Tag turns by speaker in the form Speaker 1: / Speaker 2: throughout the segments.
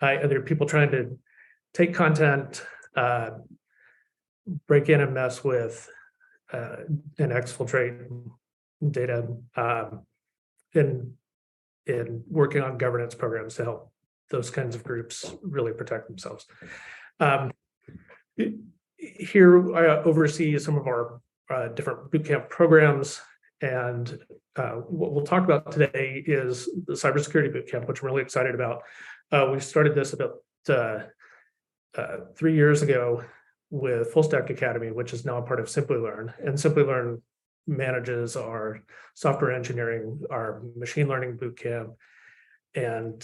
Speaker 1: There are people trying to take content, break in and mess with and exfiltrate data, in working on governance programs to help those kinds of groups really protect themselves. Here, I oversee some of our different bootcamp programs, and what we'll talk about today is the cybersecurity bootcamp, which I'm really excited about. We started this about 3 years ago with FullStack Academy, which is now a part of Simplilearn, and Simplilearn manages our software engineering, our machine learning bootcamp, and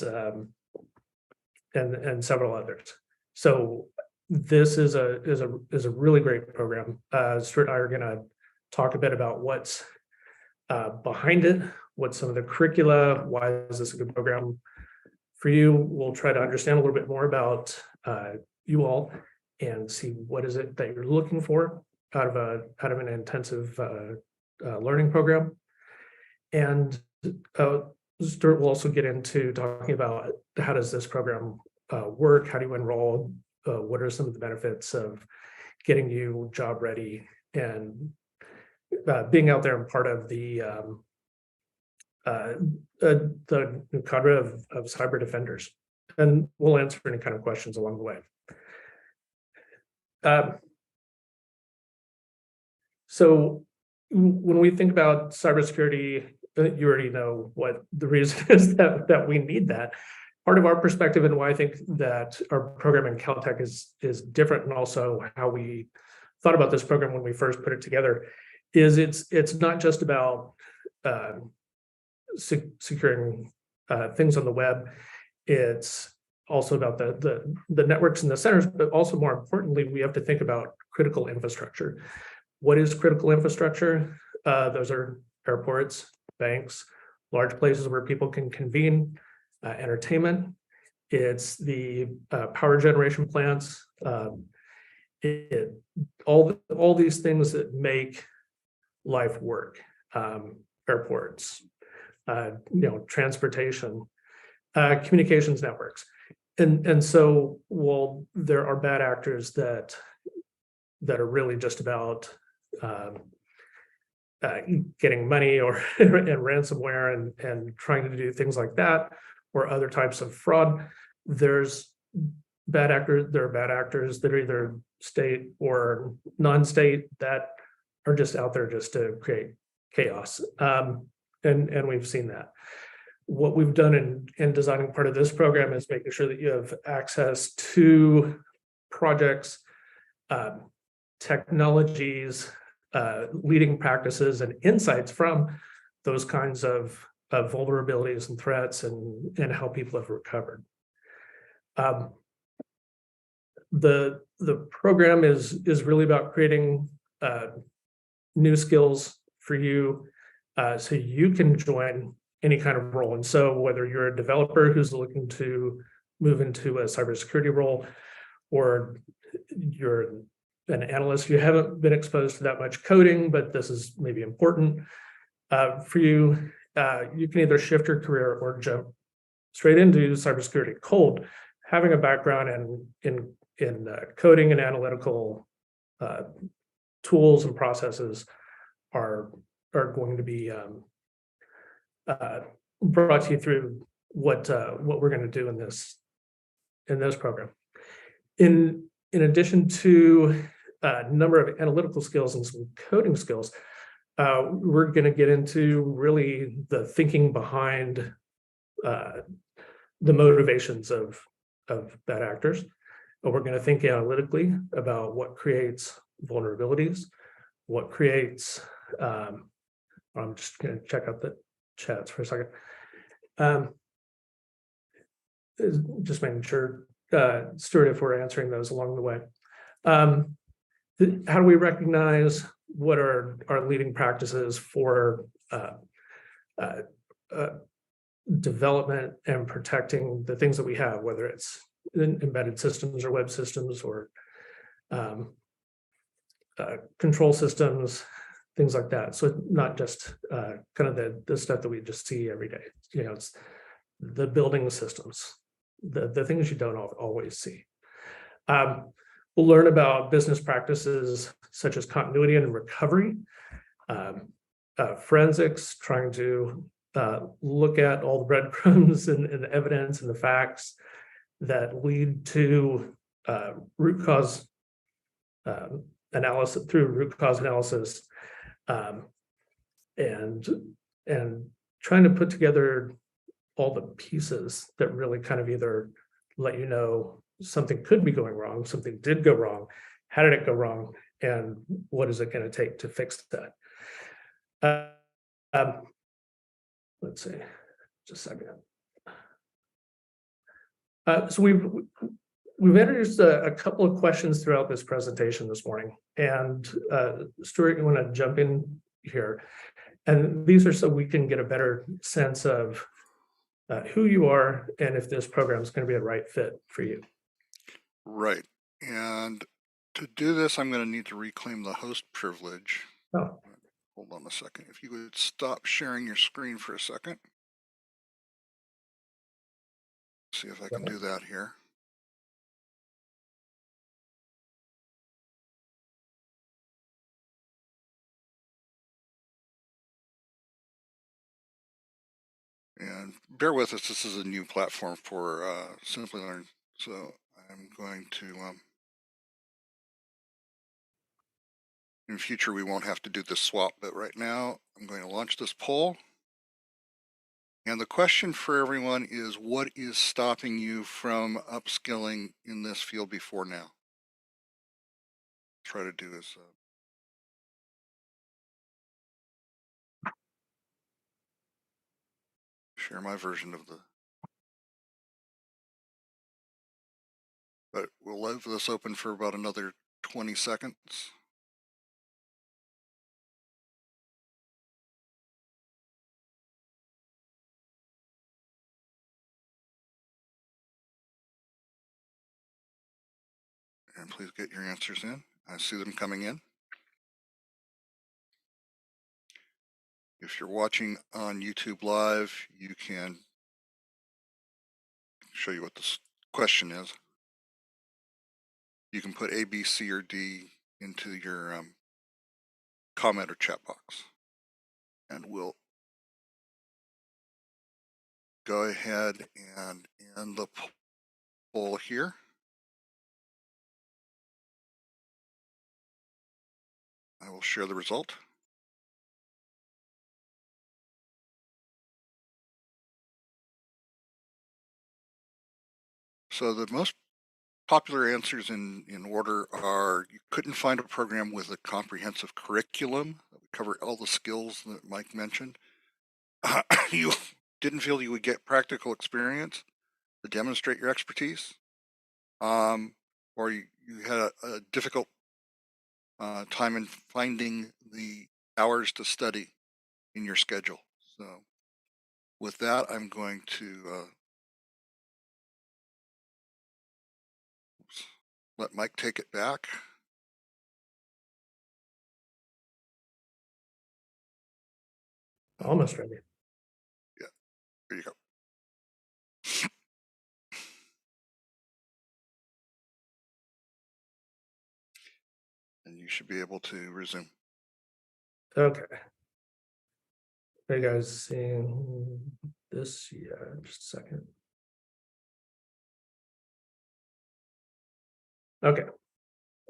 Speaker 1: several others. So this is a really great program. Stuart and I are going to talk a bit about what's behind it, what's some of the curricula, why is this a good program for you. We'll try to understand a little bit more about you all and see what is it that you're looking for out of an intensive learning program. And Stuart will also get into talking about how does this program work, how do you enroll, what are some of the benefits of getting you job ready and being out there and part of the cadre of cyber defenders. And we'll answer any kind of questions along the way. So when we think about cybersecurity, you already know what the reason is that we need that. Part of our perspective and why I think that our program in Caltech is different, and also how we thought about this program when we first put it together, is it's not just about securing things on the web. It's also about the networks and the centers, but also more importantly, we have to think about critical infrastructure. What is critical infrastructure? Those are airports, banks, large places where people can convene, entertainment. It's the power generation plants. All these things that make life work. Airports, transportation, communications networks. And so while there are bad actors that are really just about getting money or and ransomware and trying to do things like that, or other types of fraud, there's bad actors. There are bad actors that are either state or non-state that are just out there just to create chaos. And we've seen that. What we've done in designing part of this program is making sure that you have access to projects, technologies, leading practices, and insights from those kinds of vulnerabilities and threats, and how people have recovered. The program is really about creating new skills for you, so you can join any kind of role. And so whether you're a developer who's looking to move into a cybersecurity role, or you're an analyst, you haven't been exposed to that much coding, but this is maybe important for you, you can either shift your career or jump straight into cybersecurity cold. Having a background in coding and analytical tools and processes are going to be brought to you through what we're going to do in this program. In addition to a number of analytical skills and some coding skills, we're going to get into really the thinking behind the motivations of bad actors. But we're going to think analytically about what creates vulnerabilities, what creates. I'm just going to check out the chats for a second. Just making sure, Stuart, if we're answering those along the way. How do we recognize what are our leading practices for development and protecting the things that we have, whether it's embedded systems or web systems or control systems, things like that. So not just kind of the stuff that we just see every day. It's the building systems, the things you don't always see. We'll learn about business practices such as continuity and recovery, forensics, trying to look at all the breadcrumbs and the evidence and the facts that lead to root cause analysis, through root cause analysis, and trying to put together all the pieces that really kind of either let you know something could be going wrong, something did go wrong, how did it go wrong, and what is it going to take to fix that. Let's see, just a second. So we've introduced a couple of questions throughout this presentation this morning, and Stuart, you want to jump in here? And these are so we can get a better sense of who you are and if this program is going to be a right fit for you.
Speaker 2: Right. And to do this, I'm going to need to reclaim the host privilege.
Speaker 1: Oh.
Speaker 2: Hold on a second. If you would stop sharing your screen for a second. See if I can do that here. And bear with us, this is a new platform for Simplilearn, so I'm going to, in future we won't have to do this swap, but right now I'm going to launch this poll. And the question for everyone is, what is stopping you from upskilling in this field before now? Try to do is share my version of the, but we'll leave this open for about another 20 seconds. And please get your answers in. I see them coming in. If you're watching on YouTube Live, you can show you what this question is. You can put A, B, C, or D into your comment or chat box. And we'll go ahead and end the poll here. I will share the result. So the most popular answers in order are: you couldn't find a program with a comprehensive curriculum that would cover all the skills that Mike mentioned. You didn't feel you would get practical experience to demonstrate your expertise, or you had a difficult time in finding the hours to study in your schedule. So with that, I'm going to let Mike take it back.
Speaker 1: Almost ready.
Speaker 2: Yeah, there you go. And you should be able to resume.
Speaker 1: Okay. Are you guys seeing this? Yeah, just a second. Okay,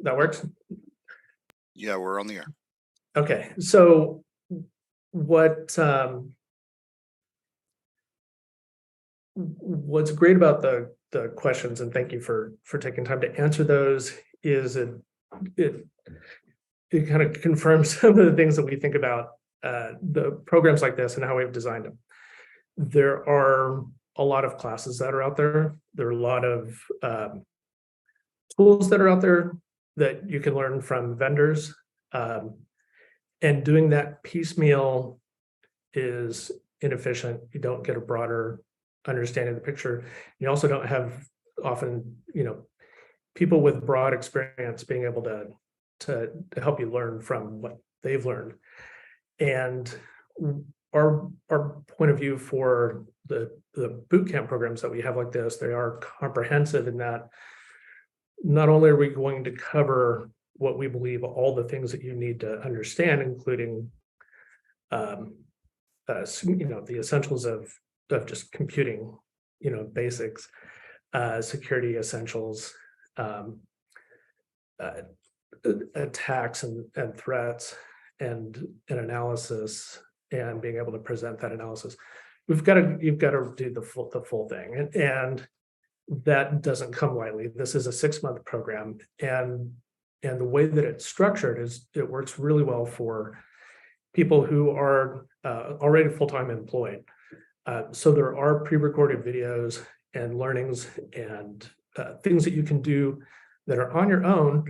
Speaker 1: that works.
Speaker 2: Yeah, we're on the air.
Speaker 1: Okay, so what's great about the questions, and thank you for taking time to answer those, is it kind of confirms some of the things that we think about the programs like this and how we've designed them. There are a lot of classes that are out there. There are a lot of tools that are out there that you can learn from vendors. And doing that piecemeal is inefficient. You don't get a broader understanding of the picture. You also don't have often, people with broad experience being able to help you learn from what they've learned. And our point of view for the boot camp programs that we have like this, they are comprehensive in that not only are we going to cover what we believe all the things that you need to understand, including the essentials of just computing, basics, security essentials, attacks and threats, and analysis, and being able to present that analysis. You've got to do the full thing, and that doesn't come lightly. This is a 6-month program, and the way that it's structured is it works really well for people who are already full-time employed. So there are pre-recorded videos and learnings and things that you can do that are on your own,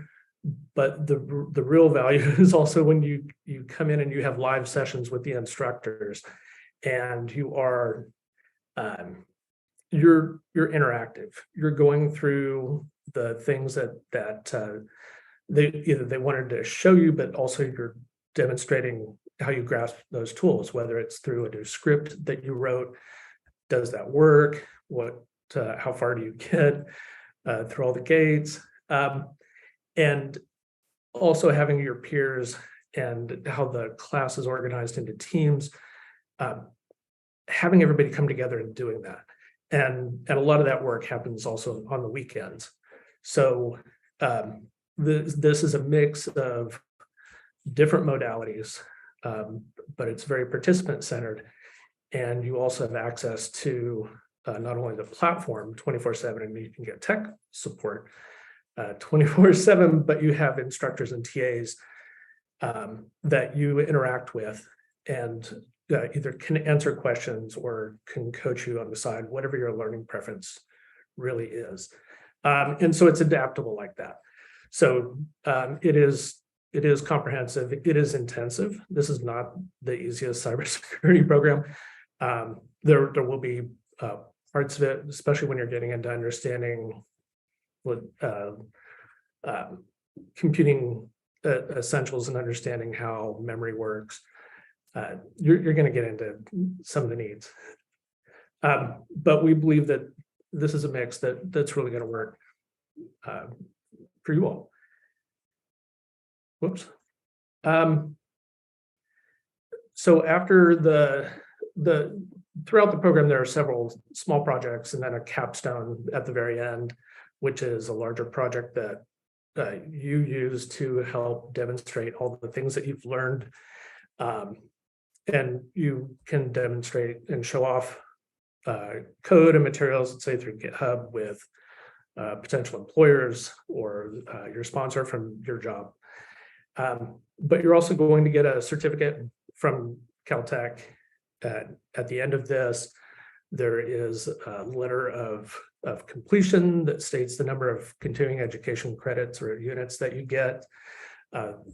Speaker 1: but the real value is also when you come in and you have live sessions with the instructors, and you are you're interactive. You're going through the things that they wanted to show you, but also you're demonstrating how you grasp those tools, whether it's through a new script that you wrote. Does that work? How far do you get through all the gates? And also having your peers and how the class is organized into teams, having everybody come together and doing that. And a lot of that work happens also on the weekends. So this is a mix of different modalities, but it's very participant-centered. And you also have access to not only the platform 24/7, and you can get tech support 24/7, but you have instructors and TAs that you interact with, and either can answer questions or can coach you on the side, whatever your learning preference really is. And so it's adaptable like that. So it is comprehensive. It is intensive. This is not the easiest cybersecurity program. There will be parts of it, especially when you're getting into understanding what computing essentials and understanding how memory works. You're going to get into some of the needs, but we believe that this is a mix that's really going to work for you all. Whoops. So after throughout the program, there are several small projects and then a capstone at the very end, which is a larger project that you use to help demonstrate all the things that you've learned. And you can demonstrate and show off code and materials, let's say through GitHub, with potential employers or your sponsor from your job. But you're also going to get a certificate from Caltech. At the end of this, there is a letter of completion that states the number of continuing education credits or units that you get.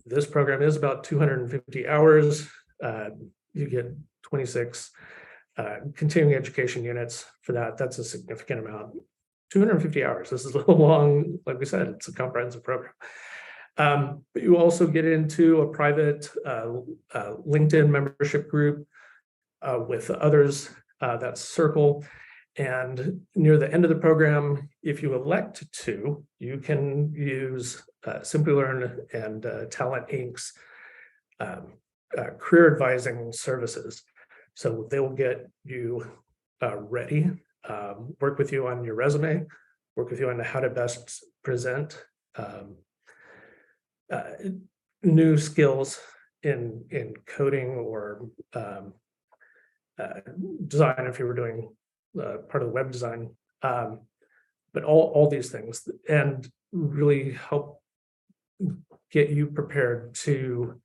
Speaker 1: This program is about 250 hours. You get 26 continuing education units for that. That's a significant amount. 250 hours. This is a long, like we said, it's a comprehensive program. But you also get into a private LinkedIn membership group with others. That's Circle. And near the end of the program, if you elect to, you can use Simplilearn and Talent Inc.'s career advising services. So they will get you ready, work with you on your resume, work with you on how to best present new skills in coding or design if you were doing part of the web design, but all these things, and really help get you prepared to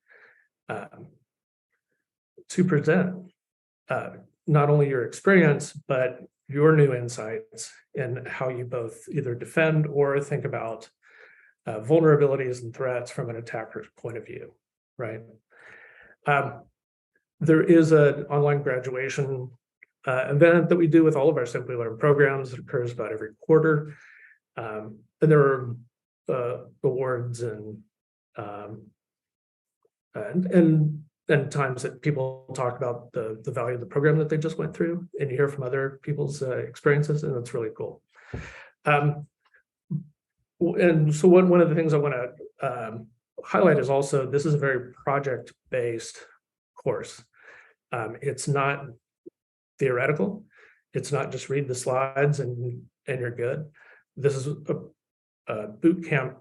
Speaker 1: present not only your experience, but your new insights and how you both either defend or think about vulnerabilities and threats from an attacker's point of view, right? There is an online graduation event that we do with all of our Simplilearn programs. It occurs about every quarter. And there are awards and and times that people talk about the value of the program that they just went through, and you hear from other people's experiences, and that's really cool. And so one of the things I want to highlight is also this is a very project-based course. It's not theoretical. It's not just read the slides and you're good. This is a boot camp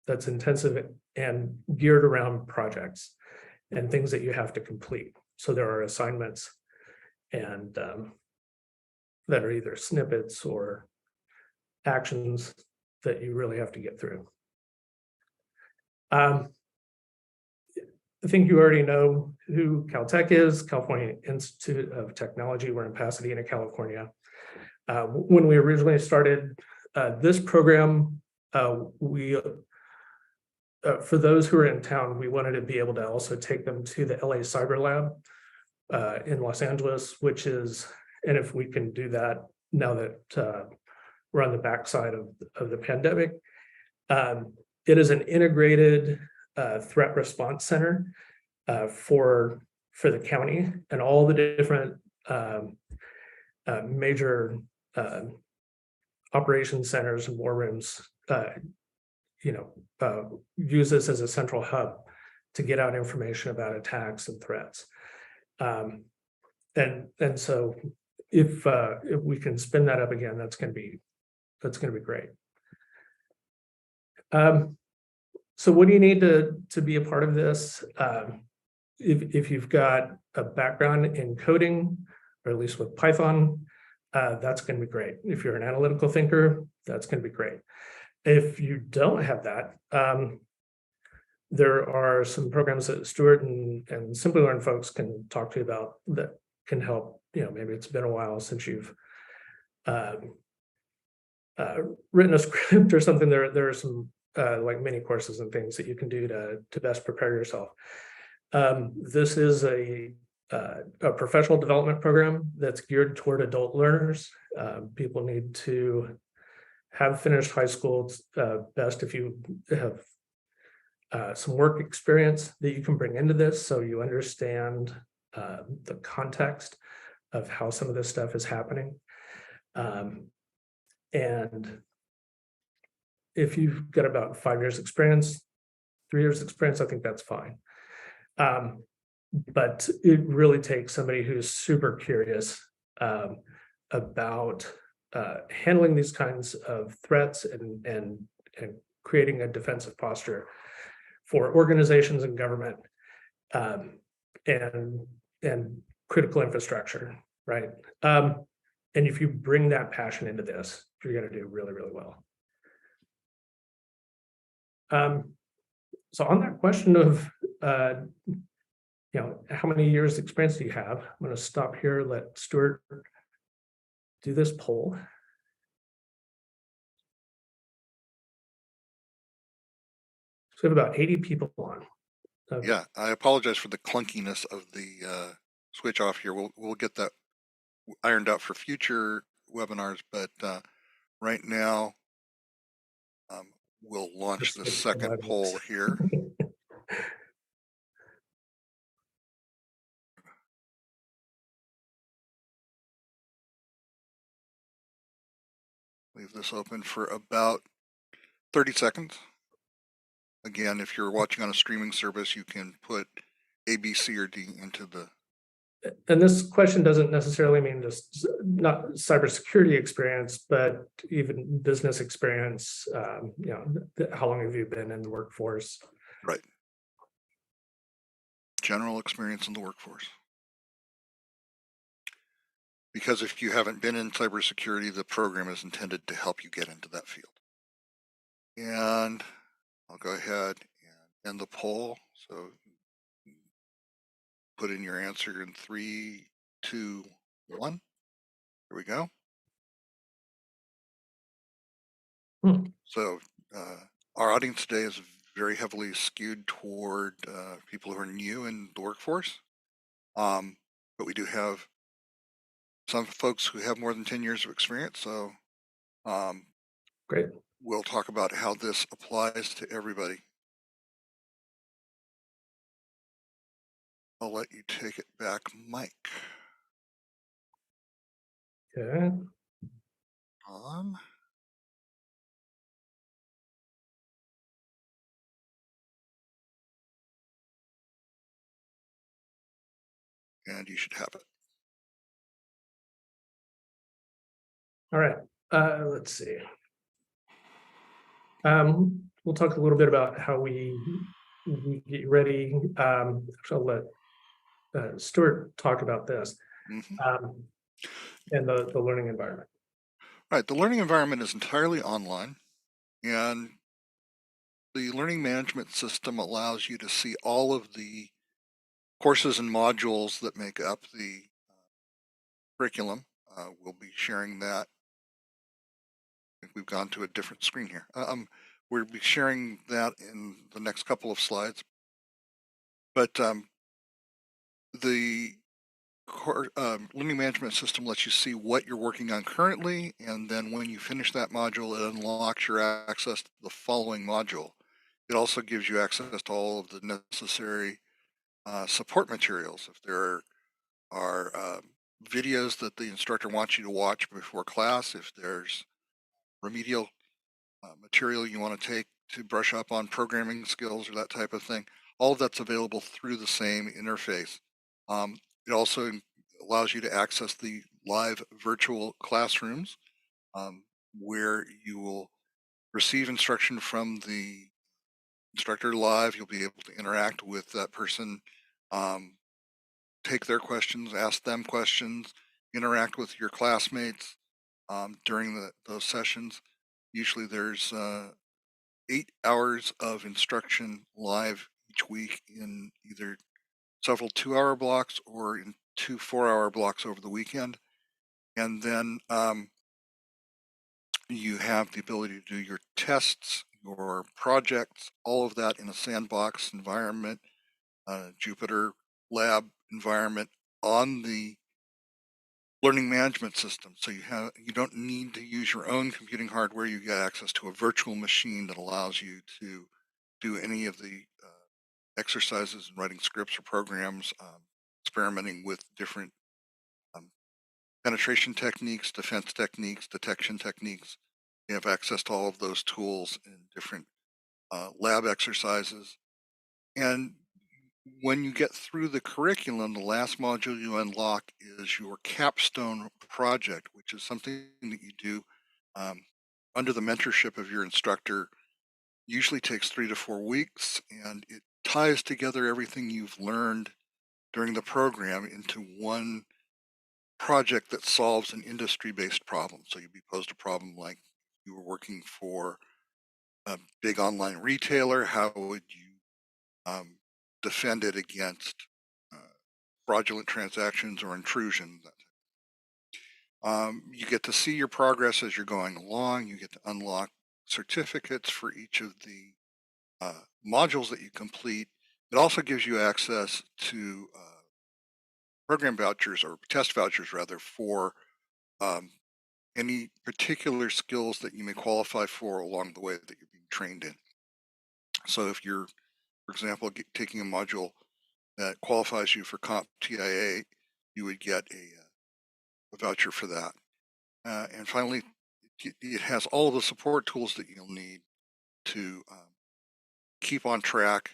Speaker 1: that's intensive and geared around projects and things that you have to complete. So there are assignments and that are either snippets or actions that you really have to get through. I think you already know who Caltech is, California Institute of Technology. We're in Pasadena, California. When we originally started this program, for those who are in town, we wanted to be able to also take them to the LA Cyber Lab in Los Angeles, which is, and if we can do that now that we're on the backside of the pandemic, it is an integrated threat response center for the county and all the different major operations centers and war rooms. Use this as a central hub to get out information about attacks and threats. And so if we can spin that up again, that's going to be great. So what do you need to be a part of this? If you've got a background in coding, or at least with Python, that's going to be great. If you're an analytical thinker, that's going to be great. If you don't have that, there are some programs that Stuart and Simplilearn folks can talk to you about that can help. Maybe it's been a while since you've written a script or something. There are some like mini courses and things that you can do to best prepare yourself. This is a professional development program that's geared toward adult learners. People need to have finished high school. It's best if you have some work experience that you can bring into this, so you understand the context of how some of this stuff is happening. And if you've got about 5 years experience, 3 years experience, I think that's fine. But it really takes somebody who's super curious about handling these kinds of threats and creating a defensive posture for organizations and government and critical infrastructure, right? And if you bring that passion into this, you're going to do really, really well. So on that question of how many years experience do you have? I'm going to stop here, let Stuart do this poll. So we have about 80 people on. Okay.
Speaker 2: Yeah, I apologize for the clunkiness of the switch off here. We'll get that ironed out for future webinars, but right now we'll launch the second poll here. Leave this open for about 30 seconds. Again, if you're watching on a streaming service, you can put A, B, C, or D into the.
Speaker 1: And this question doesn't necessarily mean just not cybersecurity experience, but even business experience. How long have you been in the workforce?
Speaker 2: Right. General experience in the workforce. Because if you haven't been in cybersecurity, the program is intended to help you get into that field. And I'll go ahead and end the poll. So put in your answer in 3, 2, 1. Here we go. So our audience today is very heavily skewed toward people who are new in the workforce. But we do have some folks who have more than 10 years of experience. So
Speaker 1: great.
Speaker 2: We'll talk about how this applies to everybody. I'll let you take it back, Mike.
Speaker 1: Okay.
Speaker 2: On. And you should have it.
Speaker 1: All right. Let's see. We'll talk a little bit about how we get ready. I'll let Stuart talk about this
Speaker 2: Mhm.
Speaker 1: and the learning environment.
Speaker 2: Right. The learning environment is entirely online, and the learning management system allows you to see all of the courses and modules that make up the curriculum. We'll be sharing that. I think we've gone to a different screen here. We'll be sharing that in the next couple of slides. But the learning management system lets you see what you're working on currently, and then when you finish that module, it unlocks your access to the following module. It also gives you access to all of the necessary support materials. If there are videos that the instructor wants you to watch before class, if there's remedial material you want to take to brush up on programming skills or that type of thing, all of that's available through the same interface. It also allows you to access the live virtual classrooms where you will receive instruction from the instructor live. You'll be able to interact with that person, take their questions, ask them questions, interact with your classmates during those sessions. Usually there's 8 hours of instruction live each week in either several 2-hour blocks or in 2 4-hour blocks over the weekend. And then you have the ability to do your tests, your projects, all of that in a sandbox environment, Jupyter lab environment on the learning management system. So you don't need to use your own computing hardware. You get access to a virtual machine that allows you to do any of the exercises and writing scripts or programs, experimenting with different um, penetration techniques, defense techniques, detection techniques. You have access to all of those tools in different lab exercises. And when you get through the curriculum, the last module you unlock is your Capstone project, which is something that you do um, under the mentorship of your instructor. Usually takes 3 to 4 weeks, and it ties together everything you've learned during the program into one project that solves an industry-based problem. So you'd be posed a problem like you were working for a big online retailer. How would you defend it against uh, fraudulent transactions or intrusion? You get to see your progress as you're going along. You get to unlock certificates for each of the modules that you complete. It also gives you access to program vouchers or test vouchers rather for um, any particular skills that you may qualify for along the way that you're being trained in. So if you're, for example, taking a module that qualifies you for CompTIA, you would get a voucher for that. And finally, it has all of the support tools that you'll need to keep on track.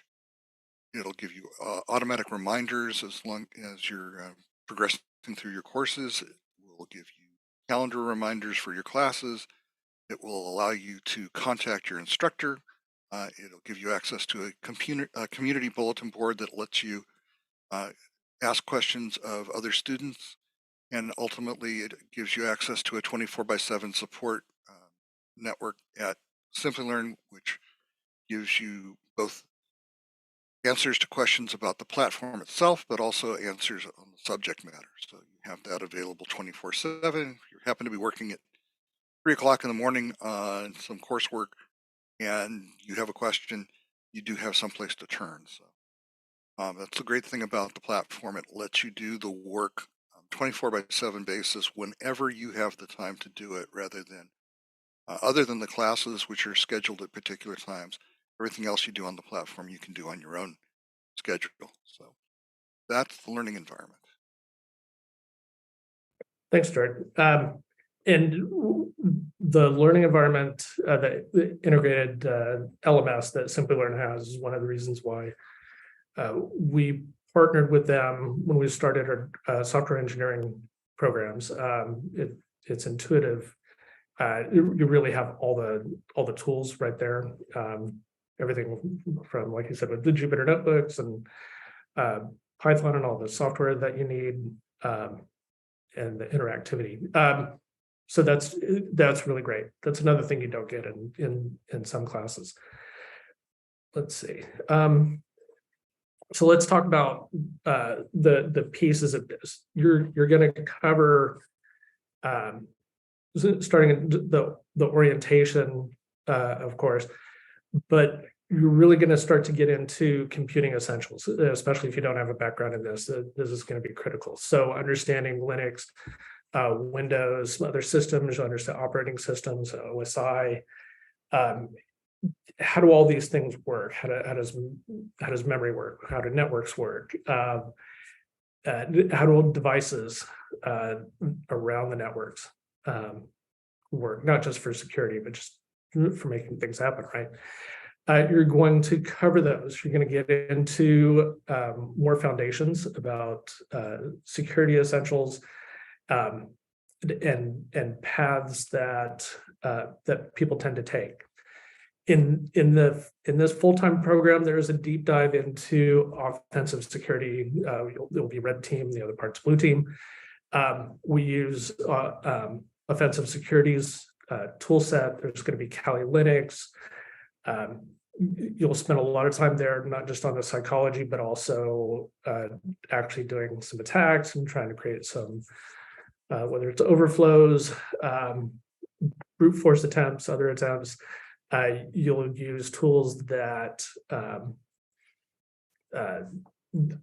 Speaker 2: It'll give you automatic reminders as long as you're progressing through your courses. It will give you calendar reminders for your classes. It will allow you to contact your instructor. It'll give you access to a community bulletin board that lets you ask questions of other students. And ultimately, it gives you access to a 24/7 support network at Simplilearn, which gives you both answers to questions about the platform itself, but also answers on the subject matter. So you have that available 24/7. If you happen to be working at 3 o'clock in the morning on some coursework and you have a question, you do have someplace to turn. So that's the great thing about the platform. It lets you do the work 24/7 basis whenever you have the time to do it, rather than other than the classes, which are scheduled at particular times. Everything else you do on the platform, you can do on your own schedule. So That's the learning environment.
Speaker 1: Thanks, Stuart. And the learning environment, the integrated LMS that Simplilearn has is one of the reasons why we partnered with them when we started our software engineering programs. It's intuitive. You really have all the tools right there. Everything from, like you said, with the Jupyter notebooks and Python and all the software that you need, and the interactivity. So that's really great. That's another thing you don't get in some classes. Let's see. So let's talk about the pieces of this. You're going to cover starting in the orientation, of course, but you're really going to start to get into computing essentials, especially if you don't have a background in this. This is going to be critical. So understanding Linux, Windows, other systems, understand operating systems, OSI. How do all these things work? How does memory work? How do networks work? How do all devices around the networks work? Not just for security, but just for making things happen, right? You're going to cover those. You're going to get into more foundations about security essentials and paths that people tend to take. In this full-time program, there is a deep dive into offensive security. It'll be red team, the other part's blue team. We use offensive securities tool set. There's going to be Kali Linux. You'll spend a lot of time there, not just on the psychology, but also actually doing some attacks and trying to create some, whether it's overflows, brute force attempts, other attempts. You'll use tools that,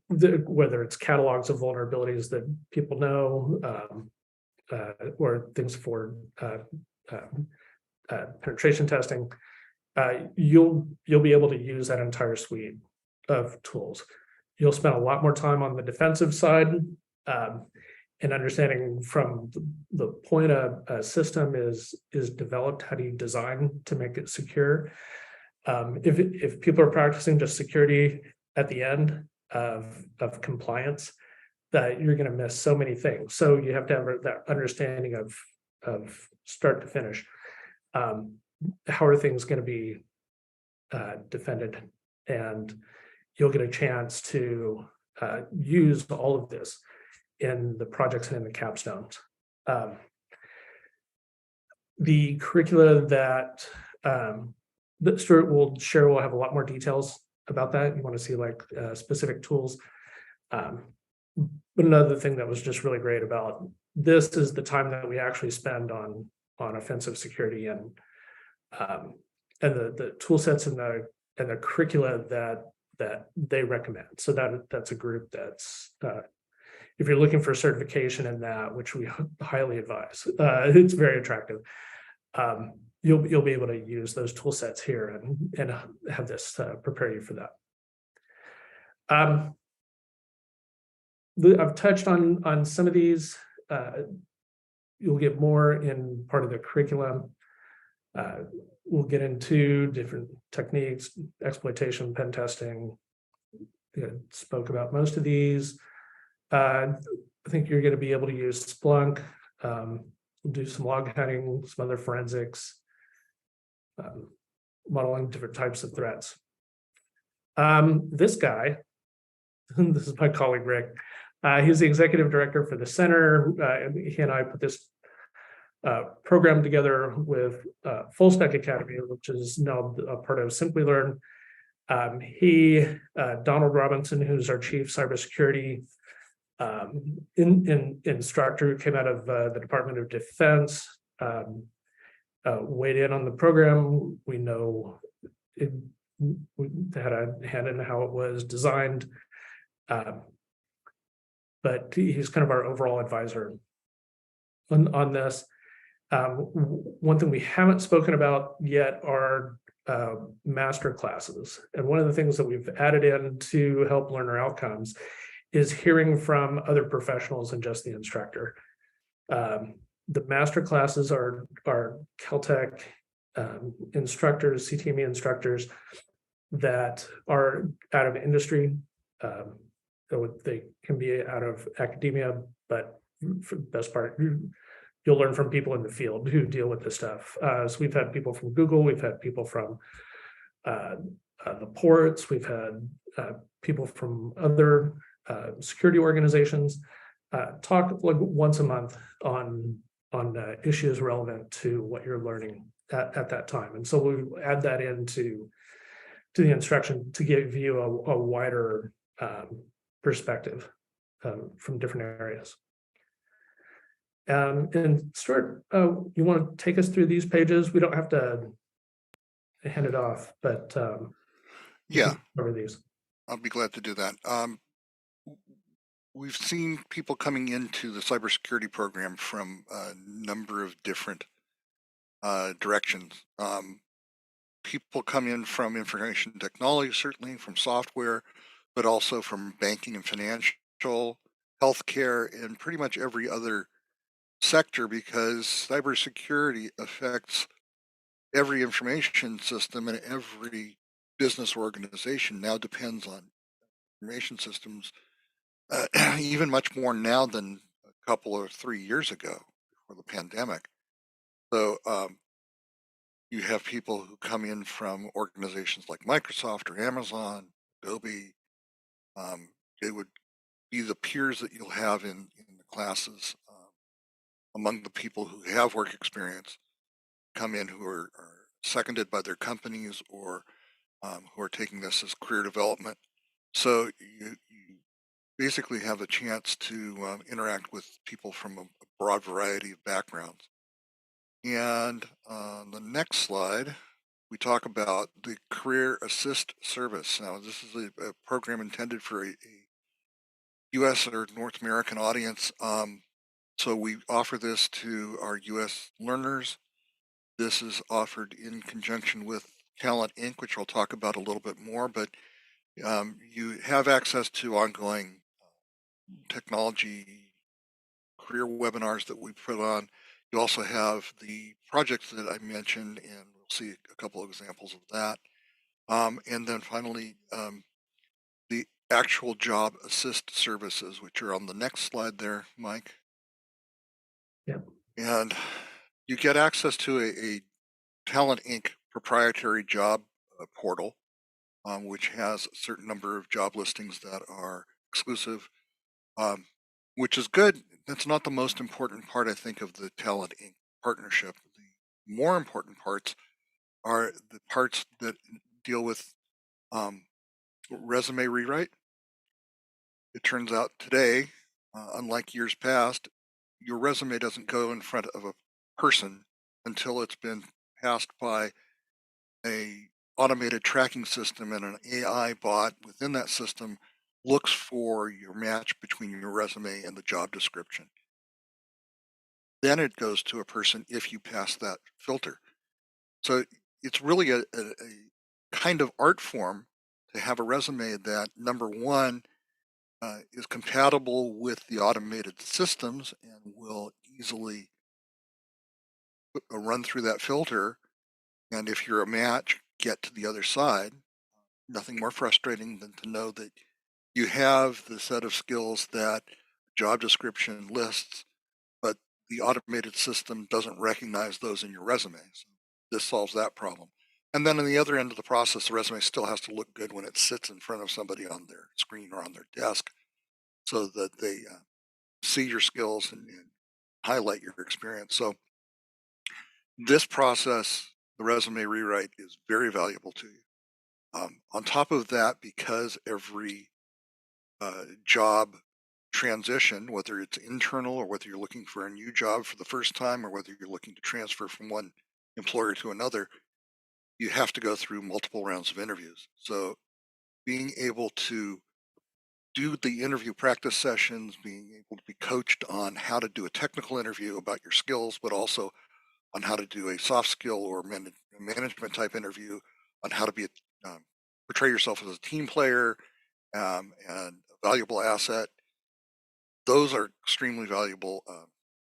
Speaker 1: whether it's catalogs of vulnerabilities that people know, or things for penetration testing. You'll be able to use that entire suite of tools. You'll spend a lot more time on the defensive side, and understanding from the point a system is developed, how do you design to make it secure? If people are practicing just security at the end of compliance, that you're going to miss so many things. So you have to have that understanding of start to finish. How are things going to be defended? And you'll get a chance to use all of this in the projects and in the capstones. The curricula that Stuart will share will have a lot more details about that. You want to see like specific tools. But another thing that was just really great about this is the time that we actually spend on offensive security and the tool sets and the curricula that they recommend. So that's a group that's if you're looking for certification in that, which we highly advise, it's very attractive. You'll be able to use those tool sets here and have this prepare you for that. I've touched on some of these. You'll get more in part of the curriculum. We'll get into different techniques, exploitation, pen testing. Spoke about most of these. I think you're going to be able to use Splunk, do some log hunting, some other forensics, modeling different types of threats. This guy, this is my colleague Rick. He's the executive director for the center. He and I put this program together with FullStack Academy, which is now a part of Simplilearn. Donald Robinson, who's our chief cybersecurity instructor, who came out of the Department of Defense, weighed in on the program. We know we had a hand in how it was designed, but he's kind of our overall advisor on this. One thing we haven't spoken about yet are master classes. And one of the things that we've added in to help learner outcomes is hearing from other professionals than just the instructor. The master classes are Caltech instructors, CTME instructors that are out of industry. They can be out of academia, but for the best part, you'll learn from people in the field who deal with this stuff. So we've had people from Google, we've had people from the ports, we've had people from other security organizations talk like once a month on issues relevant to what you're learning at that time. And so we add that into the instruction to give you a wider perspective from different areas. And Stuart, you want to take us through these pages? We don't have to hand it off, but
Speaker 2: yeah,
Speaker 1: cover these.
Speaker 2: I'll be glad to do that. We've seen people coming into the cybersecurity program from a number of different directions. People come in from information technology, certainly from software, but also from banking and financial, healthcare, and pretty much every other sector, because cybersecurity affects every information system, and every business organization now depends on information systems, even much more now than a couple or 3 years ago before the pandemic. So you have people who come in from organizations like Microsoft or Amazon, Adobe. They would be the peers that you'll have in the classes among the people who have work experience, come in who are seconded by their companies, or who are taking this as career development. So you basically have a chance to interact with people from a broad variety of backgrounds. And on the next slide, we talk about the Career Assist Service. Now, this is a program intended for a U.S. or North American audience. So we offer this to our U.S. learners. This is offered in conjunction with Talent Inc., which I'll talk about a little bit more, but you have access to ongoing technology career webinars that we put on. You also have the projects that I mentioned, and we'll see a couple of examples of that. And then finally, the actual job assist services, which are on the next slide there, Mike.
Speaker 1: Yep.
Speaker 2: And you get access to a Talent Inc. proprietary job portal, which has a certain number of job listings that are exclusive, which is good. That's not the most important part, I think, of the Talent Inc. partnership. The more important parts are the parts that deal with resume rewrite. It turns out today, unlike years past, your resume doesn't go in front of a person until it's been passed by a automated tracking system, and an AI bot within that system looks for your match between your resume and the job description. Then it goes to a person if you pass that filter. So it's really a kind of art form to have a resume that, number one, is compatible with the automated systems and will easily run through that filter. And if you're a match, get to the other side. Nothing more frustrating than to know that you have the set of skills that job description lists, but the automated system doesn't recognize those in your resume. So this solves that problem. And then on the other end of the process, the resume still has to look good when it sits in front of somebody on their screen or on their desk, so that they see your skills and highlight your experience. So this process, the resume rewrite, is very valuable to you. On top of that, because every job transition, whether it's internal or whether you're looking for a new job for the first time, or whether you're looking to transfer from one employer to another, you have to go through multiple rounds of interviews. So being able to do the interview practice sessions, being able to be coached on how to do a technical interview about your skills, but also on how to do a soft skill or management type interview, on how to be portray yourself as a team player, and valuable asset. Those are extremely valuable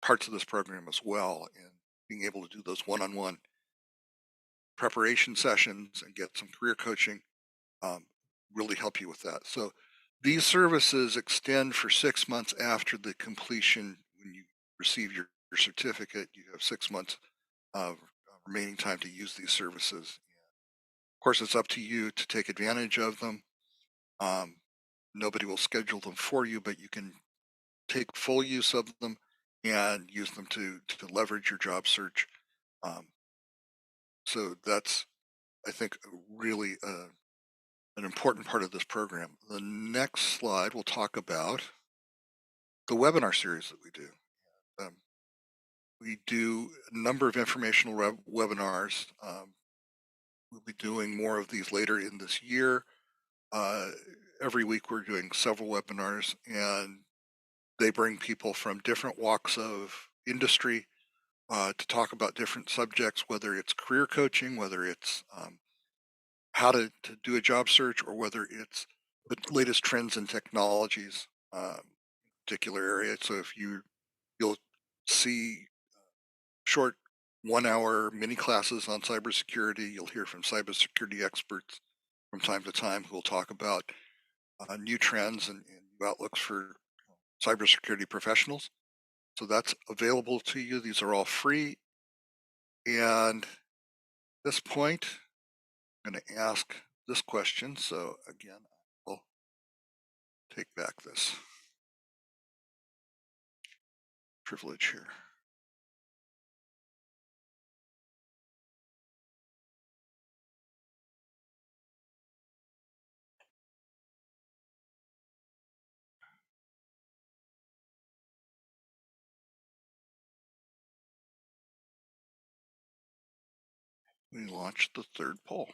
Speaker 2: parts of this program as well, and being able to do those one-on-one preparation sessions and get some career coaching um, really help you with that. So these services extend for 6 months after the completion. When you receive your certificate, you have 6 months of remaining time to use these services. Of course, it's up to you to take advantage of them. Um, Nobody will schedule them for you, but you can take full use of them and use them to leverage your job search. Um, so that's, I think, really an important part of this program. The next slide will talk about the webinar series that we do. Um, we do a number of informational webinars. We'll be doing more of these later in this year. Every week we're doing several webinars, and they bring people from different walks of industry to talk about different subjects, whether it's career coaching, whether it's how to do a job search, or whether it's the latest trends and technologies particular area. So if you'll see short 1 hour mini classes on cybersecurity, you'll hear from cybersecurity experts from time to time who will talk about new trends and new outlooks for cybersecurity professionals. So that's available to you. These are all free. And at this point, I'm going to ask this question. So again, I'll take back this privilege here. We launched the third poll.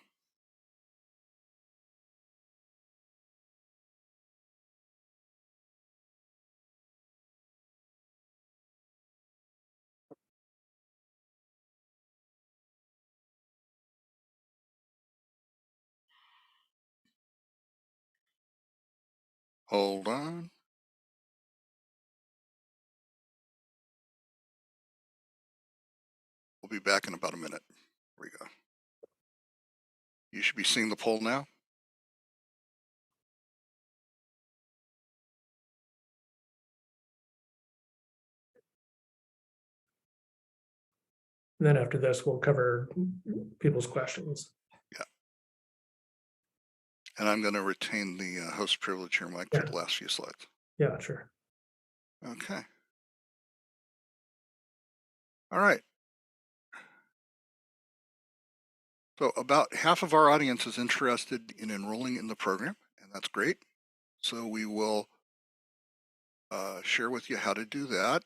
Speaker 2: Hold on. We'll be back in about a minute. Here we go. You should be seeing the poll now.
Speaker 1: And then after this, we'll cover people's questions.
Speaker 2: Yeah. And I'm going to retain the host privilege here, Mike, for the last few slides.
Speaker 1: Yeah, sure.
Speaker 2: Okay. All right. So about half of our audience is interested in enrolling in the program, and that's great. So we will share with you how to do that.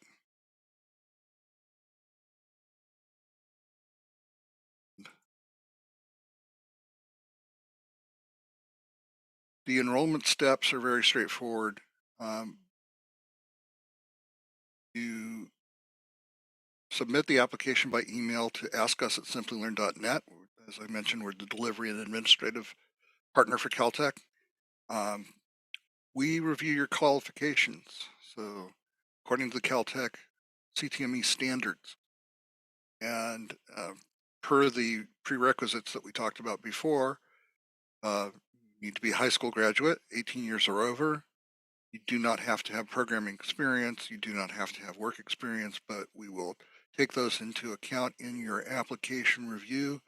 Speaker 2: The enrollment steps are very straightforward. You submit the application by email to askus@simplylearn.net. As I mentioned, we're the delivery and administrative partner for Caltech. We review your qualifications. So according to the Caltech CTME standards, and per the prerequisites that we talked about before, you need to be a high school graduate, 18 years or over. You do not have to have programming experience. You do not have to have work experience, but we will take those into account in your application review.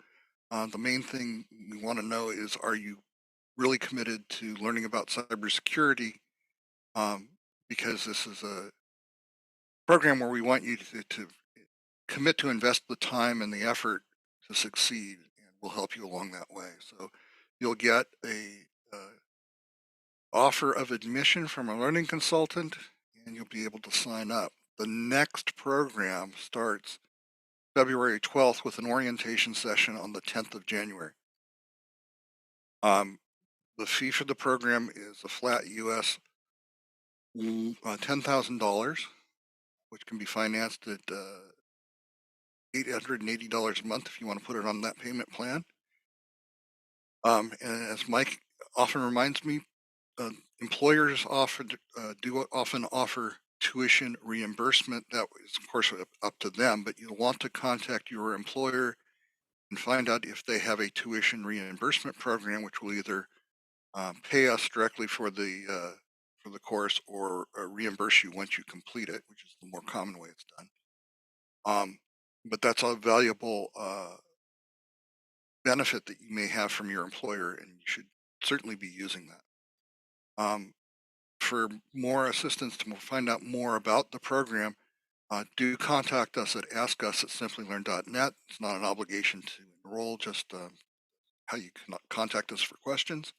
Speaker 2: The main thing we want to know is, are you really committed to learning about cybersecurity? Because this is a program where we want you to commit to invest the time and the effort to succeed, and we'll help you along that way. So you'll get a offer of admission from a learning consultant, and you'll be able to sign up. The next program starts February 12th with an orientation session on the 10th of January. The fee for the program is a flat US $10,000, which can be financed at $880 a month if you want to put it on that payment plan. And as Mike often reminds me, Employers often do often offer tuition reimbursement. That is, of course, up to them, but you'll want to contact your employer and find out if they have a tuition reimbursement program, which will either pay us directly for the course or reimburse you once you complete it, which is the more common way it's done. But that's a valuable benefit that you may have from your employer, and you should certainly be using that. For more assistance to find out more about the program, do contact us at askus@simplylearn.net. It's not an obligation to enroll, just how you can contact us for questions.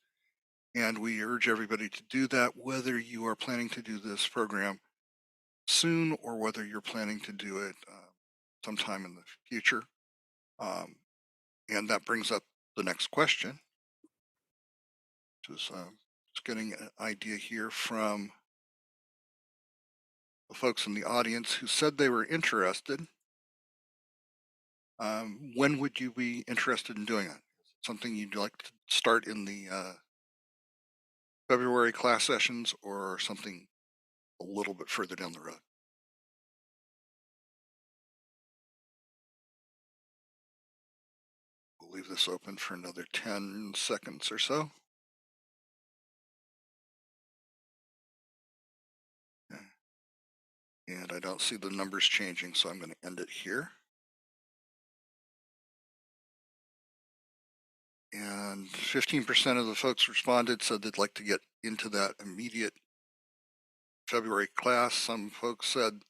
Speaker 2: And we urge everybody to do that, whether you are planning to do this program soon or whether you're planning to do it sometime in the future. And that brings up the next question, which is just getting an idea here from the folks in the audience who said they were interested. When would you be interested in doing it? Something you'd like to start in the February class sessions, or something a little bit further down the road? We'll leave this open for another 10 seconds or so. Okay. And I don't see the numbers changing, so I'm going to end it here. And 15% of the folks responded, said they'd like to get into that immediate February class. Some folks said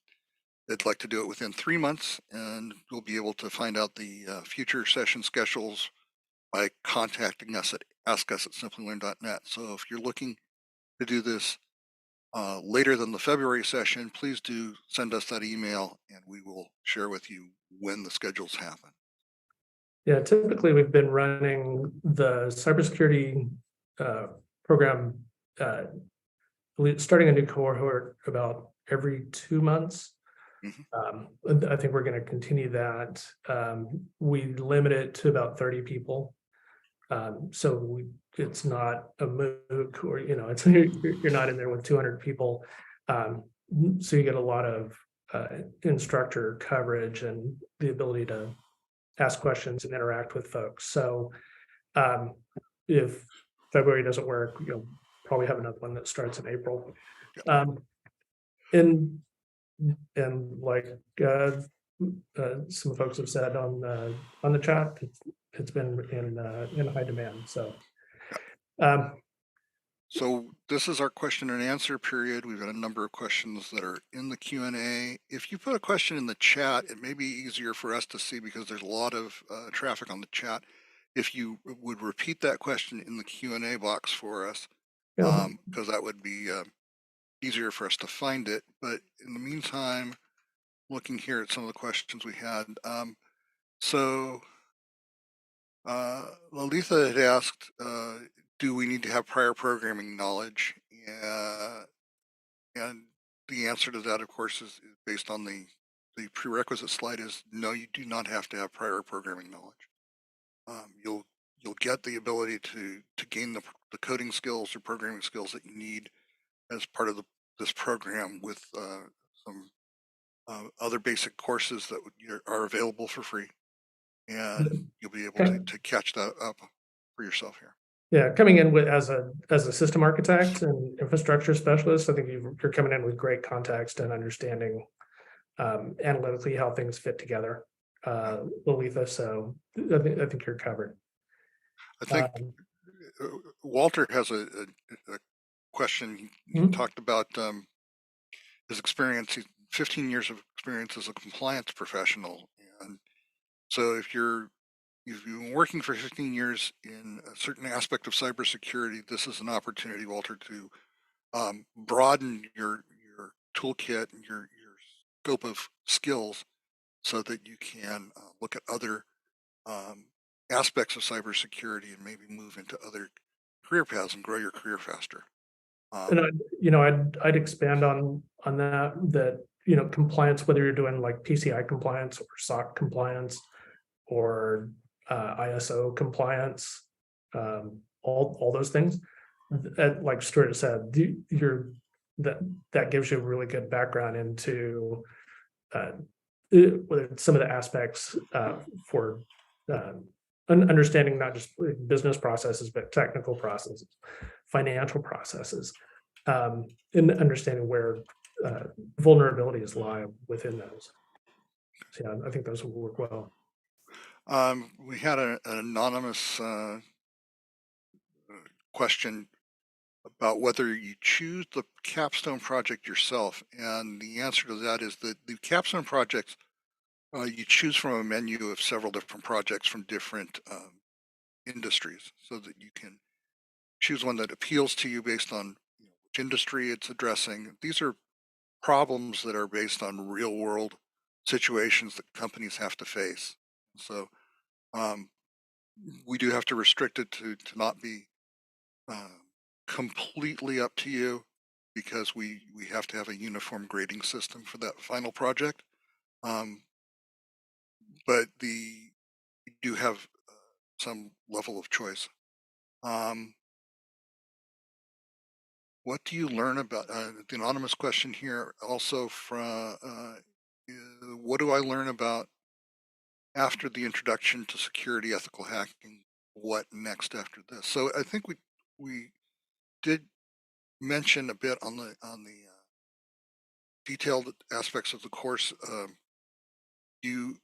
Speaker 2: they'd like to do it within 3 months, and we'll be able to find out the future session schedules by contacting us at askus@simplylearn.net. So if you're looking to do this later than the February session, please do send us that email, and we will share with you when the schedules happen.
Speaker 1: Yeah, typically we've been running the cybersecurity program, starting a new cohort about every 2 months. I think we're going to continue that. We limit it to about 30 people. So it's not a MOOC, or it's you're not in there with 200 people. So you get a lot of instructor coverage and the ability to ask questions and interact with folks. So if February doesn't work, you'll probably have another one that starts in April. And like some folks have said on the chat, it's been in high demand. So
Speaker 2: so this is our question and answer period. We've got a number of questions that are in the Q&A. If you put a question in the chat, it may be easier for us to see because there's a lot of traffic on the chat. If you would repeat that question in the Q&A box for us, because that would be easier for us to find it. But in the meantime, looking here at some of the questions we had. So Lalitha had asked, do we need to have prior programming knowledge? And the answer to that, of course, is based on the prerequisite slide is no, you do not have to have prior programming knowledge. You'll get the ability to gain the coding skills or programming skills that you need as part of this program with some other basic courses that are available for free, and you'll be able to catch that up for yourself here.
Speaker 1: Yeah, coming in with as a system architect and infrastructure specialist, I think you're coming in with great context and understanding analytically how things fit together, Lalitha. So I think you're covered.
Speaker 2: I think Walter has a question. He talked about his experience, 15 years of experience as a compliance professional. And so if you've been working for 15 years in a certain aspect of cybersecurity, this is an opportunity, Walter, to broaden your toolkit and your scope of skills so that you can look at other aspects of cybersecurity and maybe move into other career paths and grow your career faster.
Speaker 1: And I'd expand on that compliance, whether you're doing like PCI compliance or SOC compliance or ISO compliance, all those things. like Stuart said, that that gives you a really good background into uh, some of the aspects for uh, understanding not just business processes, but technical processes, financial processes, and understanding where vulnerabilities lie within those. So yeah, I think those will work well.
Speaker 2: We had an anonymous question about whether you choose the Capstone project yourself, and the answer to that is that the Capstone projects you choose from a menu of several different projects from different industries, so that you can choose one that appeals to you based on which industry it's addressing. These are problems that are based on real world situations that companies have to face. So um, we do have to restrict it to not be uh, completely up to you, because we have to have a uniform grading system for that final project. Um, but you do have some level of choice. Um, what do you learn about the anonymous question here also from what do I learn about after the introduction to security ethical hacking? What next after this? So I think we did mention a bit on the detailed aspects of the course. You